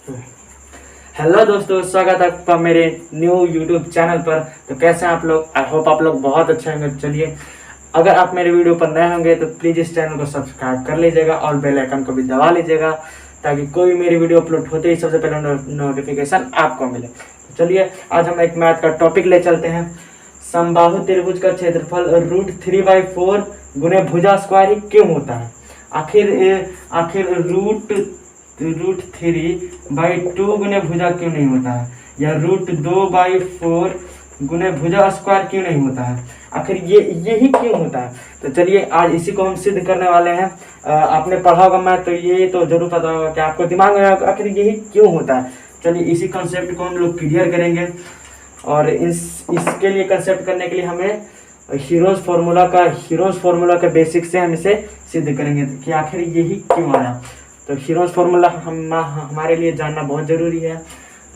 Hello दोस्तों, स्वागत है आपका मेरे न्यू यूट्यूब चैनल पर। तो कैसे हैं आप लोग? आई होप आप लोग बहुत अच्छे होंगे। चलिए, अगर आप मेरे वीडियो पर नए होंगे तो प्लीज़ इस चैनल को सब्सक्राइब कर लीजिएगा और बेल आइकन को भी दबा लीजिएगा, ताकि कोई मेरी वीडियो अपलोड होते ही सबसे पहले नोटिफिकेशन आपको मिले। तो चलिए, आज हम एक मैथ का टॉपिक ले चलते हैं। समबाहु त्रिभुज का क्षेत्रफल √3/4 गुने भुजा स्क्वायर ही क्यों होता है? आखिर √3/2 गुने भुजा क्यों नहीं होता है, या √2/4 गुने भुजा स्क्वायर क्यों नहीं होता है? आखिर यही क्यों होता है? तो चलिए, आज इसी को हम सिद्ध करने वाले हैं। आपने पढ़ा होगा मैथ, तो ये तो जरूर पता होगा कि आपको दिमाग में आखिर यही क्यों होता है। चलिए, इसी कंसेप्ट को हम लोग क्लियर करेंगे, और इसके लिए कंसेप्ट करने के लिए हमें हीरोज फार्मूला के बेसिक से हम इसे सिद्ध करेंगे कि आखिर यही क्यों आया। तो हीरोज फार्मूला हमारे लिए जानना बहुत ज़रूरी है।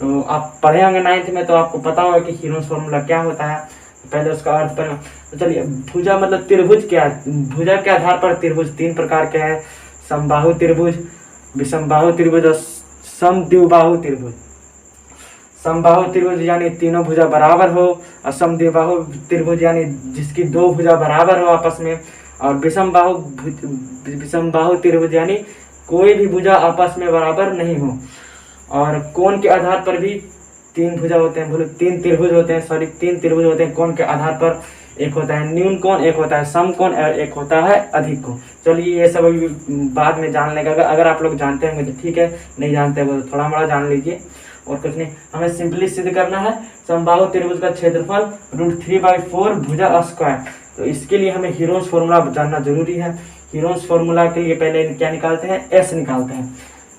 तो आप पढ़े होंगे 9th में, तो आपको पता होगा कि हीरोज फार्मूला क्या होता है। पहले उसका अर्थ पर तो चलिए, भुजा मतलब त्रिभुज क्या है? भुजा के आधार पर त्रिभुज 3 प्रकार के हैं: समबाहु त्रिभुज, विषमबाहु त्रिभुज और समद्विबाहु त्रिभुज। समबाहु त्रिभुज यानी तीनों भुजा बराबर हो, और समद्विबाहु त्रिभुज यानी जिसकी 2 भुजा बराबर हो आपस में, और विषमबाहु त्रिभुज यानी कोई भी भुजा आपस में बराबर नहीं हो। और कोण के आधार पर भी 3 भुजा होते हैं, 3 त्रिभुज होते हैं, 3 त्रिभुज होते हैं कोण के आधार पर। एक होता है न्यून कोण, एक होता है सम कोण, और एक होता है अधिक कोण। चलिए, ये सब अभी बाद में जान लेगा। अगर आप लोग जानते होंगे तो ठीक है, नहीं जानते हो तो थोड़ा मोड़ा जान लीजिए, और कुछ नहीं। हमें सिंपली सिद्ध करना है समबाहु त्रिभुज का क्षेत्रफल √3/4 भुजा स्क्वायर। तो इसके लिए हमें हीरोज फार्मूला जानना जरूरी है। हीरोज फार्मूला के लिए पहले क्या निकालते हैं? एस निकालते हैं।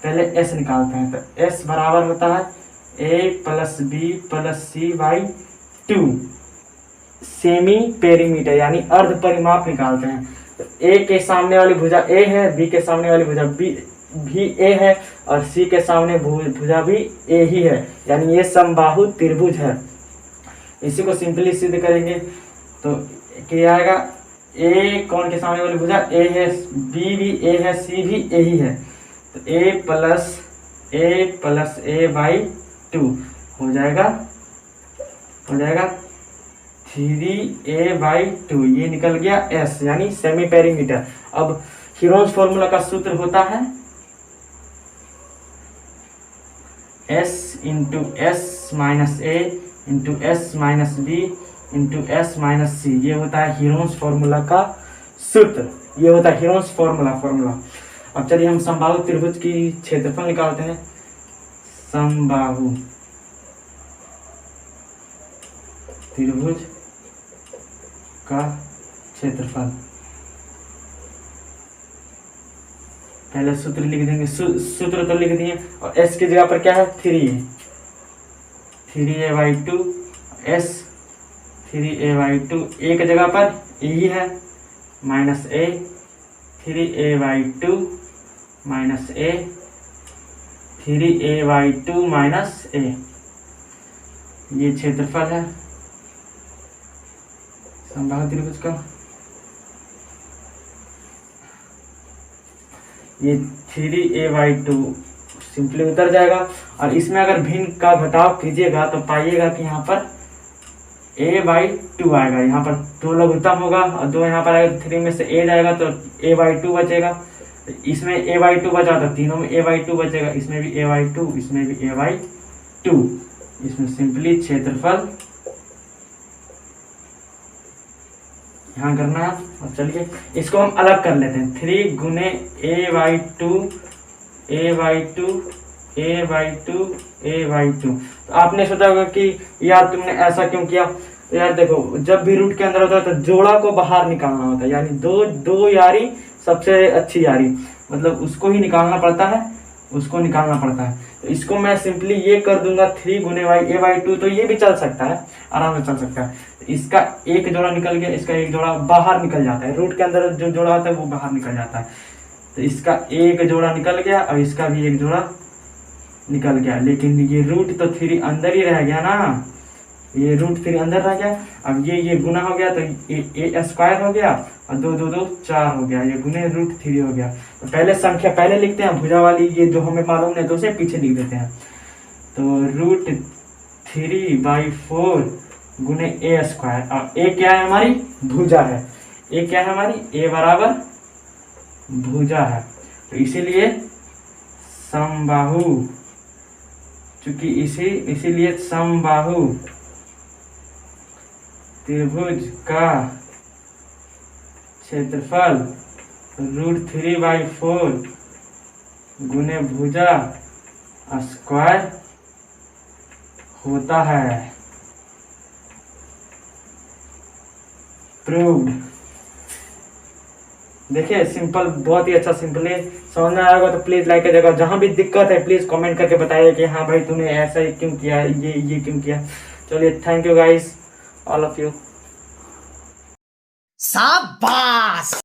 पहले एस निकालते हैं। तो एस बराबर होता है a + b + c/2 semi perimeter, यानी अर्ध परिमाप निकालते हैं। तो a के सामने वाली भुजा a है, b के सामने वाली भुजा b भी a है, और c के सामने भुजा भी a ही है, यानी ये समबाहु त्रिभुज है। इसी को सिंपली सिद्ध करेंगे तो क्या आएगा? a कोण के सामने वाली भुजा a है, b भी a है, c भी a ही है। तो a + a/2 हो जाएगा 3a/2। ये निकल गया s, यानी सेमी पेरीमीटर। अब हीरोज फार्मूला का सूत्र होता है s × s - a × s - b × s - c। ये होता है हीरोज फार्मूला का सूत्र। ये होता है हीरोज फार्मूला। अब चलिए, हम समबाहु त्रिभुज की क्षेत्रफल निकालते हैं। समबाहु त्रिभुज का क्षेत्रफल, पहले सूत्र लिख देंगे। सूत्र तो लिख दिए, और s की जगह पर क्या है? 3a/2 s 3a/2 a की जगह पर e है, minus a 3a/2 minus a 3a/2 minus a। ये क्षेत्रफल है समबाहु त्रिभुज का। ये 3a/2 सिंपली उतर जाएगा, और इसमें अगर भिन्न का घटाव कीजिएगा तो पाइएगा कि यहाँ पर a/2 आएगा। यहाँ पर 2 लघुत्तम होगा, और 2 यहाँ पर आएगा, 3 में से a जाएगा तो a/2 बचेगा। इसमें a/2 बचा तो तीनों में a/2 बचेगा, इसमें भी a/2, इसमें भी a/2। इसमें सिंपली क्षेत्रफल यहाँ करना है। और चलिए, इसको हम अलग कर लेते हैं। 3 गुने a/2 तो आपने सोचा होगा कि यार तुमने ऐसा क्यों किया। तो यार देखो, जब भी रूट के अंदर होता है तो जोड़ा को बाहर निकालना होता है, यानी दो यारी सबसे अच्छी यारी, मतलब उसको ही निकालना पड़ता है, तो इसको मैं सिंपली ये कर दूंगा 3 गुने a/2। तो ये भी चल सकता है, आराम से चल सकता है। इसका एक जोड़ा निकल गया, इसका एक जोड़ा बाहर निकल जाता है। रूट के अंदर जो जोड़ा होता है वो बाहर निकल जाता है। तो इसका एक जोड़ा निकल गया, और इसका भी एक जोड़ा निकल गया, लेकिन ये रूट तो 3 अंदर ही रह गया ना। ये √3 अंदर रह गया। अब ये गुना हो गया तो a² हो गया, और 2 2 2 4 हो गया, ये गुने √3 हो गया। तो पहले संख्या पहले लिखते हैं, भुजा वाली ये जो हमें मालूम है तो उसे पीछे लिख देते हैं। तो √3/4 गुने a²। अब a क्या है हमारी, भुजा है। a क्या है हमारी, a बराबर भुजा है। तो इसीलिए समबाहु, चूंकि इसीलिए समबाहु त्रिभुज का क्षेत्रफल √3/4 गुने भुजा स्क्वायर होता है। प्रूव्ड। देखिए सिंपल, बहुत ही अच्छा सिंपल है। समझ में आएगा तो प्लीज लाइक करिएगा। जहां भी दिक्कत है प्लीज कमेंट करके बताइए कि हाँ भाई तूने ऐसा क्यों किया, ये क्यों किया। चलिए thank you guys, all of you. शाबाश।